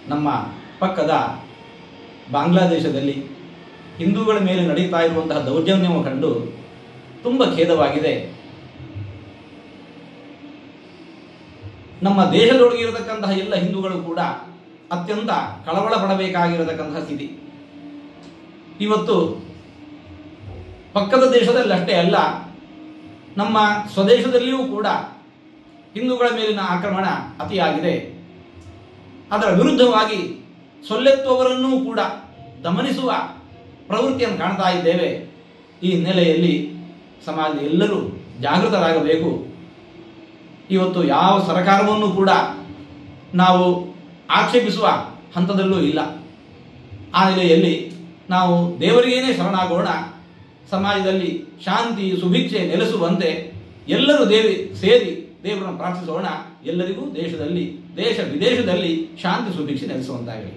ನಮ್ಮ ಪಕ್ಕದ ಬಾಂಗ್ಲಾದೇಶದಲ್ಲಿ ಹಿಂದೂಗಳ ಮೇಲೆ ನಡೀತಾ ಇರುವಂತಹ ದೌರ್ಜನ್ಯವನ್ನು ಕಂಡು ತುಂಬ ಖೇದವಾಗಿದೆ. ನಮ್ಮ ದೇಶದೊಳಗೆ ಇರತಕ್ಕಂತಹ ಎಲ್ಲ ಹಿಂದೂಗಳು ಕೂಡ ಅತ್ಯಂತ ಕಳವಳ ಪಡಬೇಕಾಗಿರತಕ್ಕಂತಹ ಸ್ಥಿತಿ. ಇವತ್ತು ಪಕ್ಕದ ದೇಶದಲ್ಲಿ ಅಷ್ಟೇ ಅಲ್ಲ, ನಮ್ಮ ಸ್ವದೇಶದಲ್ಲಿಯೂ ಕೂಡ ಹಿಂದೂಗಳ ಮೇಲಿನ ಆಕ್ರಮಣ ಅತಿಯಾಗಿದೆ. ಅದರ ವಿರುದ್ಧವಾಗಿ ಸೊಲ್ಲೆತ್ತುವವರನ್ನೂ ಕೂಡ ದಮನಿಸುವ ಪ್ರವೃತ್ತಿಯನ್ನು ಕಾಣ್ತಾ ಇದ್ದೇವೆ. ಈ ಹಿನ್ನೆಲೆಯಲ್ಲಿ ಸಮಾಜದ ಎಲ್ಲರೂ ಜಾಗೃತರಾಗಬೇಕು. ಇವತ್ತು ಯಾವ ಸರ್ಕಾರವನ್ನು ಕೂಡ ನಾವು ಆಕ್ಷೇಪಿಸುವ ಹಂತದಲ್ಲೂ ಇಲ್ಲ. ಆ ನೆಲೆಯಲ್ಲಿ ನಾವು ದೇವರಿಗೇನೇ ಶರಣಾಗೋಣ. ಸಮಾಜದಲ್ಲಿ ಶಾಂತಿ ಸುಭಿಕ್ಷೆ ನೆಲೆಸುವಂತೆ ಎಲ್ಲರೂ ಸೇರಿ ದೇವರನ್ನು ಪ್ರಾರ್ಥಿಸೋಣ. ಎಲ್ಲರಿಗೂ ದೇಶ ವಿದೇಶದಲ್ಲಿ ಶಾಂತಿ ಸುಭಿಕ್ಷೆ ನೆಲೆಸುವಂತಾಗಲಿ.